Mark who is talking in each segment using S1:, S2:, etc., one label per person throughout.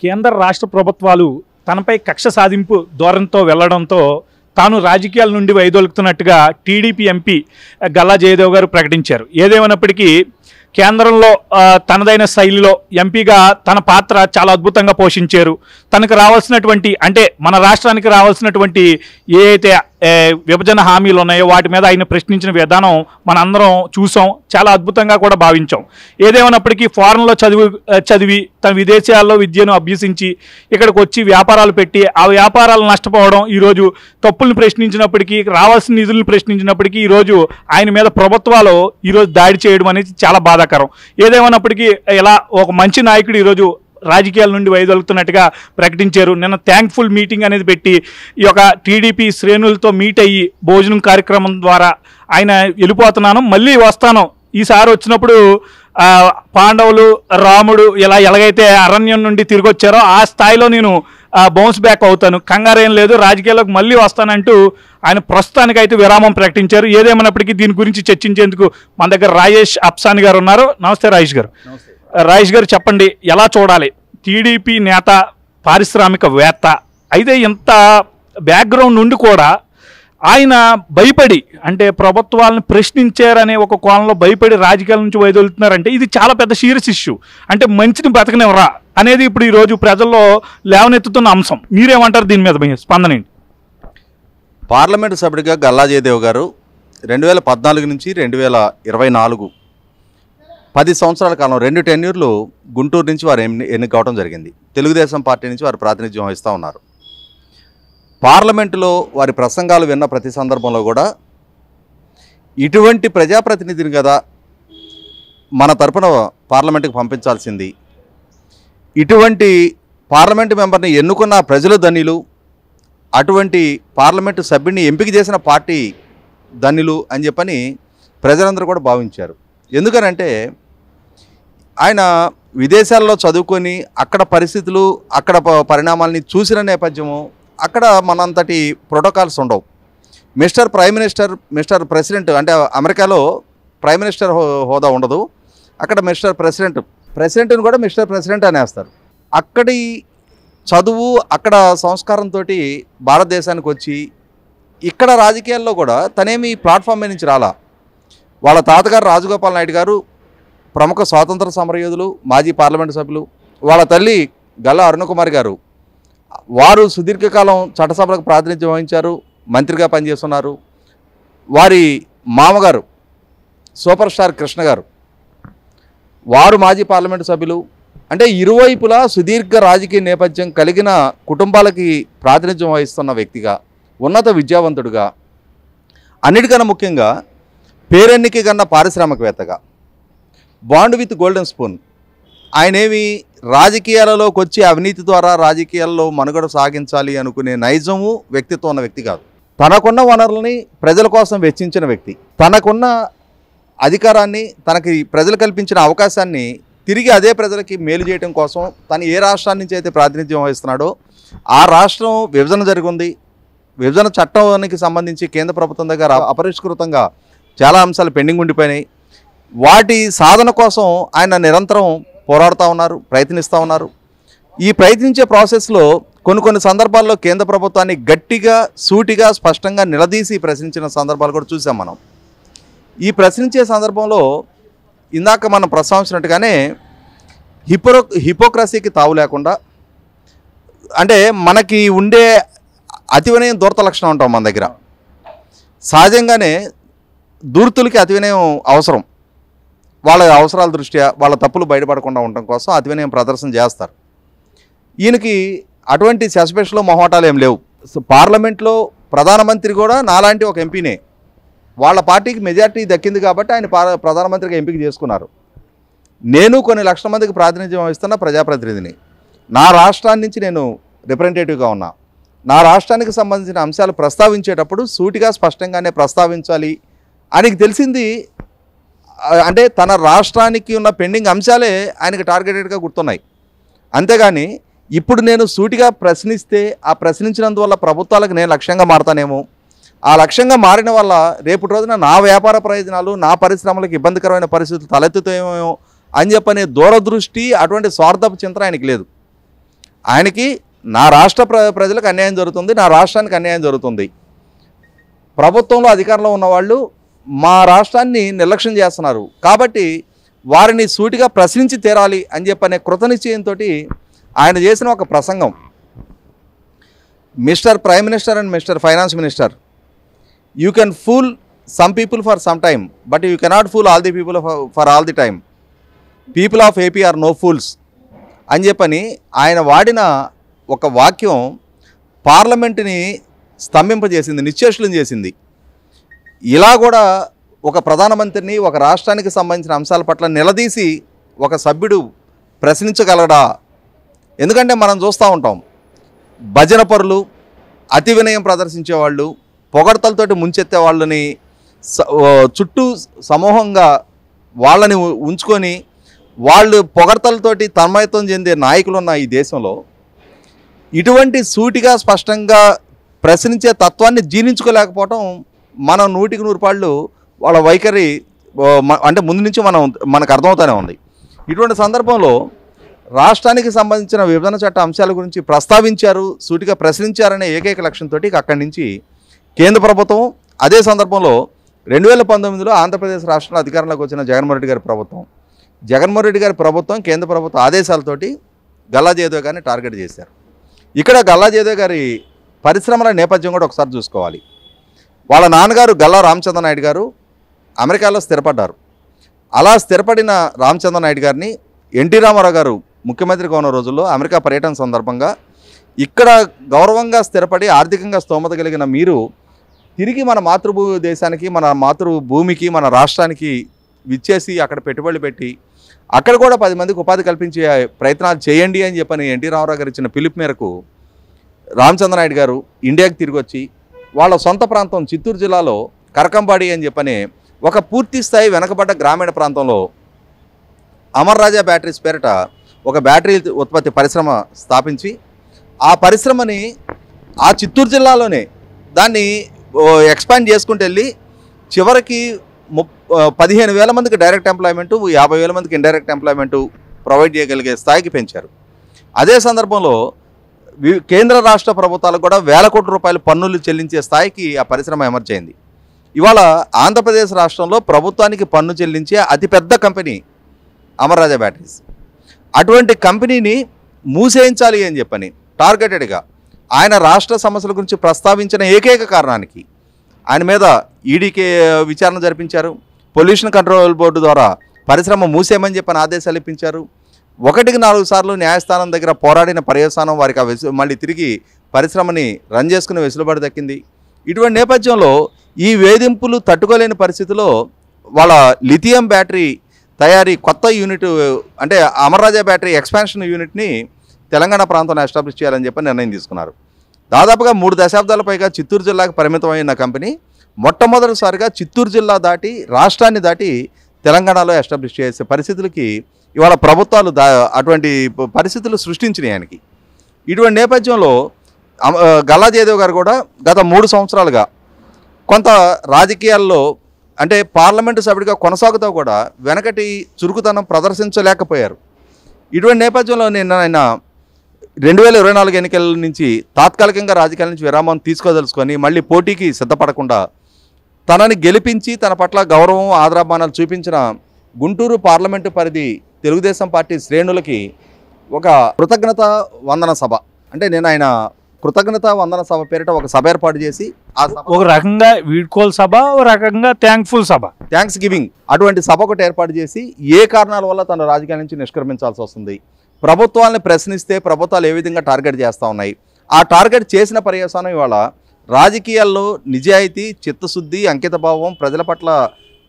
S1: కేంద్ర రాష్ట్ర ప్రభుత్వాలు తనపై కక్ష సాధింపు ధోరణితో వెళ్లడంతో తాను రాజకీయాల నుండి వైదొలుగుతున్నట్టుగా టీడీపీ ఎంపీ గల్లా జయదేవ్ గారు ప్రకటించారు. ఏదేమైనప్పటికీ కేంద్రంలో తనదైన శైలిలో ఎంపీగా తన పాత్ర చాలా అద్భుతంగా పోషించారు. తనకు రావాల్సినటువంటి అంటే మన రాష్ట్రానికి రావాల్సినటువంటి ఏ అయితే విభజన హామీలు ఉన్నాయో వాటి మీద ఆయన ప్రశ్నించిన విధానం మన అందరం చూసాం, చాలా అద్భుతంగా కూడా భావించాం. ఏదేమైనప్పటికీ ఫారెన్లో చదివి తన విదేశాల్లో విద్యను అభ్యసించి ఇక్కడికి వచ్చి వ్యాపారాలు పెట్టి ఆ వ్యాపారాలు నష్టపోవడం, ఈరోజు తప్పులను ప్రశ్నించినప్పటికీ రావాల్సిన నిధులను ప్రశ్నించినప్పటికీ ఈరోజు ఆయన మీద ప్రభుత్వాలు ఈరోజు దాడి చేయడం అనేది చాలా బాధాకరం. ఏదేమైనప్పటికీ ఇలా ఒక మంచి నాయకుడు ఈరోజు రాజకీయాల నుండి వైదొలుగుతున్నట్టుగా ప్రకటించారు. నిన్న థ్యాంక్ఫుల్ మీటింగ్ అనేది పెట్టి ఈ యొక్క టీడీపీ శ్రేణులతో మీట్ అయ్యి భోజనం కార్యక్రమం ద్వారా ఆయన వెళ్ళిపోతున్నాను, మళ్ళీ వస్తాను, ఈసారి వచ్చినప్పుడు పాండవులు రాముడు ఇలా ఎలాగైతే అరణ్యం నుండి తిరిగి వచ్చారో ఆ స్థాయిలో నేను బౌన్స్ బ్యాక్ అవుతాను, కంగారేం లేదు, రాజకీయాల్లోకి మళ్ళీ వస్తానంటూ ఆయన ప్రస్తుతానికైతే విరామం ప్రకటించారు. ఏదేమైనప్పటికీ దీని గురించి చర్చించేందుకు మన దగ్గర రాజేష్ అప్సాని గారు ఉన్నారు. నమస్తే రాజేష్ గారు. రాజేష్ గారు చెప్పండి, ఎలా చూడాలి టీడీపీ నేత పారిశ్రామికవేత్త అయితే ఇంత బ్యాక్గ్రౌండ్ నుండి కూడా ఆయన భయపడి అంటే ప్రభుత్వాలను ప్రశ్నించారనే ఒక కోణంలో భయపడి రాజకీయాల నుంచి వైదొలుతున్నారంటే ఇది చాలా పెద్ద సీరియస్ ఇష్యూ. అంటే మంచిని బతకనివ్వరా అనేది ఇప్పుడు ఈరోజు ప్రజల్లో లేవనెత్తుతున్న అంశం. మీరేమంటారు దీని మీద స్పందన ఏంటి?
S2: పార్లమెంటు సభ్యుడిగా గల్లా జయదేవ్ గారు 2014 నుంచి 2024 10 సంవత్సరాల కాలం 2 టెన్యూర్లు గుంటూరు నుంచి వారు ఎన్నికవడం జరిగింది. తెలుగుదేశం పార్టీ నుంచి వారు ప్రాతినిధ్యం వహిస్తూ ఉన్నారు. పార్లమెంటులో వారి ప్రసంగాలు విన్న ప్రతి సందర్భంలో కూడా ఇటువంటి ప్రజాప్రతినిధిని కదా మన తరపున పార్లమెంటుకు పంపించాల్సింది, ఇటువంటి పార్లమెంటు మెంబర్ని ఎన్నుకున్న ప్రజలు ధన్యులు, అటువంటి పార్లమెంటు సభ్యుడిని ఎంపిక చేసిన పార్టీ ధన్యులు అని చెప్పని ప్రజలందరూ కూడా భావించారు. ఎందుకనంటే ఆయన విదేశాల్లో చదువుకొని అక్కడ పరిస్థితులు అక్కడ పరిణామాలని చూసిన నేపథ్యము, అక్కడ మనంతటి ప్రోటోకాల్స్ ఉండవు. Mister prime minister, mister president అంటే అమెరికాలో ప్రైమ్ మినిస్టర్ హోదా ఉండదు, అక్కడ మిస్టర్ ప్రెసిడెంట్ని కూడా మిస్టర్ ప్రెసిడెంట్ అనేస్తారు. అక్కడి చదువు అక్కడ సంస్కారంతో భారతదేశానికి వచ్చి ఇక్కడ రాజకీయాల్లో కూడా తనేమి ప్లాట్ఫామ్ మీద నుంచి రాలా. వాళ్ళ తాతగారు రాజగోపాల్ నాయుడు గారు ప్రముఖ స్వాతంత్ర సమరయోధులు, మాజీ పార్లమెంటు సభ్యులు. వాళ్ళ తల్లి గల్లా అరుణకుమారి గారు వారు సుదీర్ఘకాలం చట్టసభలకు ప్రాతినిధ్యం వహించారు, మంత్రిగా పనిచేస్తున్నారు. వారి మామగారు సూపర్ స్టార్ కృష్ణ గారు వారు మాజీ పార్లమెంటు సభ్యులు. అంటే ఇరువైపులా సుదీర్ఘ రాజకీయ నేపథ్యం కలిగిన కుటుంబాలకి ప్రాతినిధ్యం వహిస్తున్న వ్యక్తిగా, ఉన్నత విద్యావంతుడుగా, అన్నిటికన్నా ముఖ్యంగా పేరెన్నిక కన్నా పారిశ్రామికవేత్తగా, బాండ్ విత్ గోల్డెన్ స్పూన్. ఆయనేమి రాజకీయాలలోకి వచ్చి అవినీతి ద్వారా రాజకీయాల్లో మనుగడ సాగించాలి అనుకునే నైజము వ్యక్తిత్వం ఉన్న వ్యక్తి కాదు. తనకున్న వనరులని ప్రజల కోసం వెచ్చించిన వ్యక్తి, తనకున్న అధికారాన్ని, తనకి ప్రజలు కల్పించిన అవకాశాన్ని తిరిగి అదే ప్రజలకి మేలు చేయడం కోసం తను ఏ రాష్ట్రాన్ని నుంచి అయితే ప్రాతినిధ్యం వహిస్తున్నాడో ఆ రాష్ట్రం విభజన జరిగింది. విభజన చట్టానికి సంబంధించి కేంద్ర ప్రభుత్వం దగ్గర అపరిష్కృతంగా చాలా అంశాలు పెండింగ్ ఉండిపోయినాయి. వాటి సాధన కోసం ఆయన నిరంతరం పోరాడుతూ ఉన్నారు, ప్రయత్నిస్తూ ఉన్నారు. ఈ ప్రయత్నించే ప్రాసెస్లో కొన్ని సందర్భాల్లో కేంద్ర ప్రభుత్వాన్ని గట్టిగా, సూటిగా, స్పష్టంగా నిలదీసి ప్రశ్నించిన సందర్భాలు కూడా చూసాం మనం. ఈ ప్రశ్నించే సందర్భంలో ఇందాక మనం ప్రస్తావించినట్టుగానే హిపోక్రసీకి తావు లేకుండా, అంటే మనకి ఉండే అతి వినయం దూరత లక్షణం ఉంటాం మన దగ్గర. సహజంగానే దూర్తులకి అతి వినయం అవసరం. వాళ్ళ అవసరాల దృష్ట్యా వాళ్ళ తప్పులు బయటపడకుండా ఉండటం కోసం అతి వినయం ప్రదర్శన చేస్తారు. ఈయనకి అటువంటి సస్పెషన్లో మొహమాటాలు ఏం లేవు. పార్లమెంట్లో ప్రధానమంత్రి కూడా నాలాంటి ఒక ఎంపీనే, వాళ్ళ పార్టీకి మెజార్టీ దక్కింది కాబట్టి ఆయన ప్రధానమంత్రిగా ఎంపిక చేసుకున్నారు. నేను కొన్ని లక్షల మందికి ప్రాతినిధ్యం వహిస్తున్న ప్రజాప్రతినిధిని. నా రాష్ట్రాన్ని నుంచి నేను రిప్రజెంటేటివ్గా ఉన్నా. నా రాష్ట్రానికి సంబంధించిన అంశాలు ప్రస్తావించేటప్పుడు సూటిగా, స్పష్టంగానే ప్రస్తావించాలి. ఆయనకి తెలిసింది అంటే తన రాష్ట్రానికి ఉన్న పెండింగ్ అంశాలే ఆయనకు టార్గెటెడ్గా గుర్తున్నాయి. అంతేగాని ఇప్పుడు నేను సూటిగా ప్రశ్నిస్తే ఆ ప్రశ్నించినందువల్ల ప్రభుత్వాలకు నేను లక్ష్యంగా మారతానేమో, ఆ లక్ష్యంగా మారిన వల్ల రేపటి రోజున నా వ్యాపార ప్రయోజనాలు, నా పరిశ్రమలకు ఇబ్బందికరమైన పరిస్థితులు తలెత్తుతాయేమో అని చెప్పనే దూరదృష్టి, అటువంటి స్వార్థపు చింతన ఆయనకి లేదు. ఆయనకి నా రాష్ట్ర ప్రజలకు అన్యాయం జరుగుతుంది, నా రాష్ట్రానికి అన్యాయం జరుగుతుంది, ప్రభుత్వంలో అధికారంలో ఉన్నవాళ్ళు మా రాష్ట్రాన్ని నిర్లక్ష్యం చేస్తున్నారు కాబట్టి వారిని సూటిగా ప్రశ్నించి తీరాలి అని చెప్పనే కృతనిశ్చయంతో ఆయన చేసిన ఒక ప్రసంగం, mister prime minister and mister finance minister, you can fool some people for some time but you cannot fool all the people for all the time, people of AP are no fools అని చెప్పని ఆయన వాడిన ఒక వాక్యం పార్లమెంటుని స్తంభింపజేసింది, నిశ్చేష్లం చేసింది. ఇలా కూడా ఒక ప్రధానమంత్రిని ఒక రాష్ట్రానికి సంబంధించిన అంశాల పట్ల నిలదీసి ఒక సభ్యుడు ప్రశ్నించగలడా? ఎందుకంటే మనం చూస్తూ ఉంటాం, భజన పరులు, అతి వినయం ప్రదర్శించేవాళ్ళు, పొగడ్తలతోటి ముంచెత్తే వాళ్ళని చుట్టూ సమూహంగా వాళ్ళని ఉంచుకొని వాళ్ళు పొగడ్తలతోటి తన్మయత్వం చెందే నాయకులు ఉన్న ఈ దేశంలో ఇటువంటి సూటిగా స్పష్టంగా ప్రశ్నించే తత్వాన్ని జీర్ణించుకోలేకపోవటం మనం 100కి 100 పాళ్ళు వాళ్ళ వైఖరి అంటే ముందు నుంచి మనకు అర్థమవుతూనే ఉంది. ఇటువంటి సందర్భంలో రాష్ట్రానికి సంబంధించిన విభజన చట్ట అంశాల గురించి ప్రస్తావించారు, సూటిగా ప్రశ్నించారనే ఏకైక లక్ష్యంతో అక్కడి నుంచి కేంద్ర ప్రభుత్వం, అదే సందర్భంలో 2019లో ఆంధ్రప్రదేశ్ రాష్ట్రంలో అధికారంలోకి వచ్చిన జగన్మోహన్ రెడ్డి గారి ప్రభుత్వం కేంద్ర ప్రభుత్వ ఆదేశాలతోటి గల్లా జయదేవ్ గారిని టార్గెట్ చేశారు. ఇక్కడ గల్లా జయదేవ్ గారి పరిశ్రమల నేపథ్యం కూడా ఒకసారి చూసుకోవాలి. వాళ్ళ నాన్నగారు గల్లా రామచంద్ర నాయుడు గారు అమెరికాలో స్థిరపడ్డారు. అలా స్థిరపడిన రామచంద్ర నాయుడు గారిని ఎన్టీ రామారావు గారు ముఖ్యమంత్రిగా ఉన్న రోజుల్లో అమెరికా పర్యటన సందర్భంగా ఇక్కడ గౌరవంగా స్థిరపడి ఆర్థికంగా స్తోమత కలిగిన మీరు తిరిగి మన దేశానికి, మన మాతృభూమికి, మన రాష్ట్రానికి విచ్చేసి అక్కడ పెట్టుబడులు పెట్టి అక్కడ కూడా 10 మందికి ఉపాధి కల్పించే ప్రయత్నాలు చేయండి అని చెప్పని ఎన్టీ రామారావు గారు ఇచ్చిన పిలుపు మేరకు రామచంద్ర నాయుడు గారు ఇండియాకి తిరిగి వచ్చి వాళ్ళ సొంత ప్రాంతం చిత్తూరు జిల్లాలో కరకంబాడి అని చెప్పని ఒక పూర్తి స్థాయి వెనకబడ్డ గ్రామీణ ప్రాంతంలో అమర్ రాజా బ్యాటరీస్ పేరిట ఒక బ్యాటరీ ఉత్పత్తి పరిశ్రమ స్థాపించి ఆ పరిశ్రమని ఆ చిత్తూరు జిల్లాలోనే దాన్ని ఎక్స్పాండ్ చేసుకుంటూ వెళ్ళి చివరికి 15,000 మందికి డైరెక్ట్ ఎంప్లాయ్మెంటు, 50,000 మందికి ఇండైరెక్ట్ ఎంప్లాయ్మెంటు ప్రొవైడ్ చేయగలిగే స్థాయికి పెంచారు. అదే సందర్భంలో కేంద్ర రాష్ట్ర ప్రభుత్వాలకు కూడా వేల కోట్ల రూపాయల పన్నులు చెల్లించే స్థాయికి ఆ పరిశ్రమ ఎమర్జ్ అయింది. ఇవాళ ఆంధ్రప్రదేశ్ రాష్ట్రంలో ప్రభుత్వానికి పన్ను చెల్లించే అతిపెద్ద కంపెనీ అమర్ రాజా బ్యాటరీస్. అటువంటి కంపెనీని మూసేయించాలి అని చెప్పని టార్గెటెడ్గా ఆయన రాష్ట్ర సమస్యల గురించి ప్రస్తావించిన ఏకైక కారణానికి ఆయన మీద ఈడీకి విచారణ జరిపించారు. పొల్యూషన్ కంట్రోల్ బోర్డు ద్వారా పరిశ్రమ మూసేయమని చెప్పని ఆదేశాలు ఇప్పించారు. 1కి 4 సార్లు న్యాయస్థానం దగ్గర పోరాడిన పర్యవసానం వారికి మళ్ళీ తిరిగి పరిశ్రమని రన్ చేసుకునే వెసులుబాటు దక్కింది. ఇటువంటి నేపథ్యంలో ఈ వేధింపులు తట్టుకోలేని పరిస్థితిలో వాళ్ళ లిథియం బ్యాటరీ తయారీ కొత్త యూనిట్ అంటే అమర్ రాజా బ్యాటరీ ఎక్స్పాన్షన్ యూనిట్ని తెలంగాణ ప్రాంతంలో ఎస్టాబ్లిష్ చేయాలని చెప్పి నిర్ణయం తీసుకున్నారు. దాదాపుగా 3 దశాబ్దాల పైగా చిత్తూరు జిల్లాకు పరిమితమైన కంపెనీ మొట్టమొదటిసారిగా చిత్తూరు జిల్లా దాటి రాష్ట్రాన్ని దాటి తెలంగాణలో ఎస్టాబ్లిష్ చేసే పరిస్థితులకి ఇవాళ ప్రభుత్వాలు అటువంటి పరిస్థితులు సృష్టించినాయి ఆయనకి. ఇటువంటి నేపథ్యంలో గల్లా జయదేవ్ గారు కూడా గత 3 సంవత్సరాలుగా కొంత రాజకీయాల్లో అంటే పార్లమెంటు సభ్యుడిగా కొనసాగుతూ కూడా వెనకటి చురుకుతనం ప్రదర్శించలేకపోయారు. ఇటువంటి నేపథ్యంలో ఆయన 2024 ఎన్నికల నుంచి తాత్కాలికంగా రాజకీయాల నుంచి విరామం తీసుకోదలుచుకొని మళ్ళీ పోటీకి సిద్ధపడకుండా తనని గెలిపించి తన పట్ల గౌరవం ఆదరాభిమానాలు చూపించిన గుంటూరు పార్లమెంటు పరిధి తెలుగుదేశం పార్టీ శ్రేణులకి ఒక కృతజ్ఞత వందన సభ అంటే నేను ఆయన కృతజ్ఞత వందన సభ పేరిట ఒక సభ ఏర్పాటు చేసి ఆ సభ
S1: ఒక రకంగా వీడ్కోల్ సభ, ఒక రకంగా థ్యాంక్ఫుల్ సభ,
S2: థ్యాంక్స్ గివింగ్ అటువంటి సభ ఒకటి ఏర్పాటు చేసి ఏ కారణాల వల్ల తన రాజకీయాల నుంచి నిష్క్రమించాల్సి వస్తుంది, ప్రభుత్వాలను ప్రశ్నిస్తే ప్రభుత్వాలు ఏ విధంగా టార్గెట్ చేస్తూ ఉన్నాయి, ఆ టార్గెట్ చేసిన పర్యవసానం ఇవాళ రాజకీయాల్లో నిజాయితీ, చిత్తశుద్ధి, అంకితభావం, ప్రజల పట్ల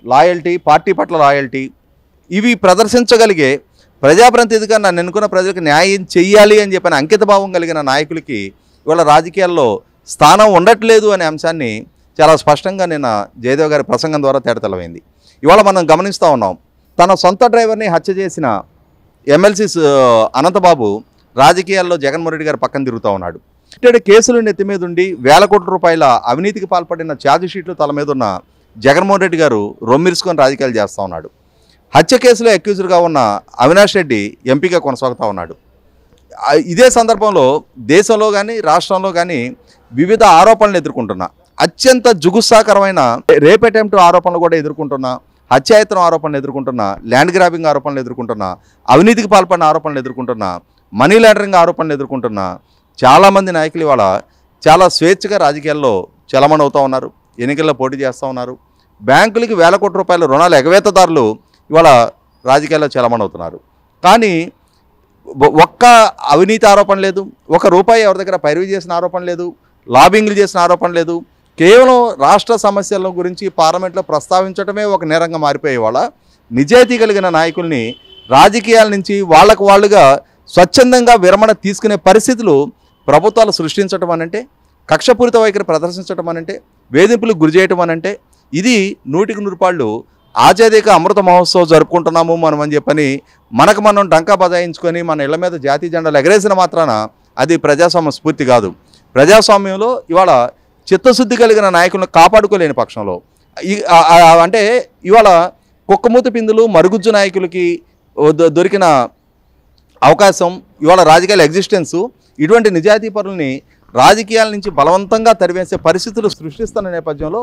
S2: లాయల్టీ, పార్టీ పట్ల లాయల్టీ ఇవి ప్రదర్శించగలిగే ప్రజాప్రతినిధిగా నన్ను ఎన్నుకున్న ప్రజలకు న్యాయం చెయ్యాలి అని చెప్పిన అంకితభావం కలిగిన నాయకులకి ఇవాళ రాజకీయాల్లో స్థానం ఉండట్లేదు అనే అంశాన్ని చాలా స్పష్టంగా నిన్న జయదేవ్ గారి ప్రసంగం ద్వారా తేటతెల్లమైంది. ఇవాళ మనం గమనిస్తూ ఉన్నాం, తన సొంత డ్రైవర్ని హత్య చేసిన ఎమ్మెల్సీ అనంతబాబు రాజకీయాల్లో జగన్మోహన్ రెడ్డి గారు పక్కన తిరుగుతూ ఉన్నాడు. ఇటు కేసులు నెత్తి మీద ఉండి వేల కోట్ల రూపాయల అవినీతికి పాల్పడిన ఛార్జ్ షీట్లు తల మీద ఉన్న జగన్మోహన్ రెడ్డి గారు రొమ్మిరుసుకొని రాజకీయాలు చేస్తూ ఉన్నాడు. హత్య కేసులో అక్యూజ్డ్గా ఉన్న అవినాష్ రెడ్డి ఎంపీగా కొనసాగుతూ ఉన్నాడు. ఇదే సందర్భంలో దేశంలో కానీ రాష్ట్రంలో కానీ వివిధ ఆరోపణలు ఎదుర్కొంటున్నా, అత్యంత జుగుత్సాకరమైన రేప్ అటెంప్ట్ ఆరోపణలు కూడా ఎదుర్కొంటున్నా, హత్యాయత్నం ఆరోపణలు ఎదుర్కొంటున్నా, ల్యాండ్ గ్రాబింగ్ ఆరోపణలు ఎదుర్కొంటున్నా, అవినీతికి పాల్పడిన ఆరోపణలు ఎదుర్కొంటున్నా, మనీ లాండరింగ్ ఆరోపణలు ఎదుర్కొంటున్నా. చాలామంది నాయకులు ఇవాళ చాలా స్వేచ్ఛగా రాజకీయాల్లో చలమణవుతూ ఉన్నారు, ఎన్నికల్లో పోటీ చేస్తూ ఉన్నారు. బ్యాంకులకి వేల కోట్ల రూపాయల రుణాలు ఎగవేతదారులు ఇవాళ రాజకీయాల్లో చలమణవుతున్నారు. కానీ ఒక్క అవినీతి ఆరోపణ లేదు, ఒక రూపాయి ఎవరి దగ్గర పైరవీ చేసిన ఆరోపణ లేదు, లాబింగ్లు చేసిన ఆరోపణ లేదు. కేవలం రాష్ట్ర సమస్యల గురించి పార్లమెంట్లో ప్రస్తావించడమే ఒక నేరంగా మారిపోయే వాళ్ళ నిజాయితీ కలిగిన నాయకుల్ని రాజకీయాల నుంచి వాళ్ళుగా స్వచ్ఛందంగా విరమణ తీసుకునే పరిస్థితులు ప్రభుత్వాలు సృష్టించడం అనంటే, కక్షపూరిత వైఖరి ప్రదర్శించడం అనంటే, వేధింపులకు గురి చేయటం అనంటే, ఇది 100కి 100 పాళ్ళు ఆజాదీక అమృత మహోత్సవం జరుపుకుంటున్నాము మనం అని చెప్పని మనం డంకా బజాయించుకొని మన ఇళ్ల మీద జాతీయ జెండాలు ఎగరేసిన మాత్రాన అది ప్రజాస్వామ్య స్ఫూర్తి కాదు. ప్రజాస్వామ్యంలో ఇవాళ చిత్తశుద్ధి కలిగిన నాయకులను కాపాడుకోలేని పక్షంలో అంటే ఇవాళ కుక్కమూతి పిందులు మరుగుజ్జు నాయకులకి దొరికిన అవకాశం, ఇవాళ రాజకీయాల ఎగ్జిస్టెన్సు, ఇటువంటి నిజాయితీ పరుల్ని రాజకీయాల నుంచి బలవంతంగా తరివేసే పరిస్థితులు సృష్టిస్తున్న నేపథ్యంలో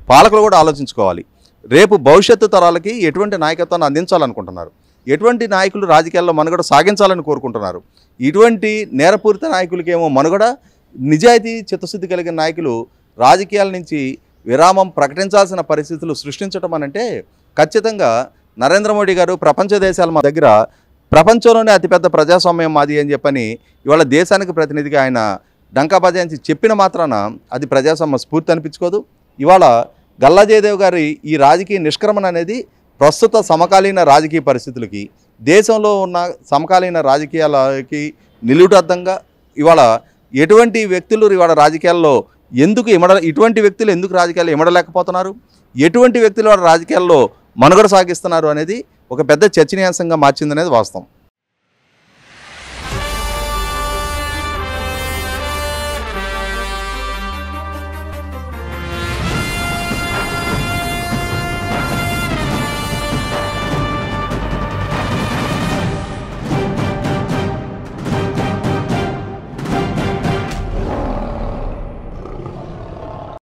S2: పాలకులు కూడా ఆలోచించుకోవాలి. రేపు భవిష్యత్తు తరాలకి ఎటువంటి నాయకత్వాన్ని అందించాలనుకుంటున్నారు, ఎటువంటి నాయకులు రాజకీయాల్లో మనుగడ సాగించాలని కోరుకుంటున్నారు. ఇటువంటి నేరపూరిత నాయకులకేమో మనుగడ, నిజాయితీ చిత్తశుద్ధి కలిగిన నాయకులు రాజకీయాల నుంచి విరామం ప్రకటించాల్సిన పరిస్థితులు సృష్టించడం అనంటే ఖచ్చితంగా నరేంద్ర మోడీ గారు ప్రపంచ దేశాల మా దగ్గర ప్రపంచంలోనే అతిపెద్ద ప్రజాస్వామ్యం మాది అని చెప్పని ఇవాళ దేశానికి ప్రతినిధిగా ఆయన డంకా బజాయించి చెప్పిన మాత్రాన అది ప్రజాస్వామ్య స్ఫూర్తి అనిపించుకోదు. ఇవాళ గల్లా జయదేవ్ గారి ఈ రాజకీయ నిష్క్రమణ అనేది ప్రస్తుత సమకాలీన రాజకీయ పరిస్థితులకి, దేశంలో ఉన్న సమకాలీన రాజకీయాలకి నిలువుటద్దంగా ఇవాళ ఎటువంటి వ్యక్తులు ఇవాళ రాజకీయాల్లో ఇటువంటి వ్యక్తులు ఎందుకు రాజకీయాల్లో ఇమడలేకపోతున్నారు, ఎటువంటి వ్యక్తులు రాజకీయాల్లో మనుగడ సాగిస్తున్నారు అనేది ఒక పెద్ద చర్చనీయాంశంగా మార్చిందనేది వాస్తవం.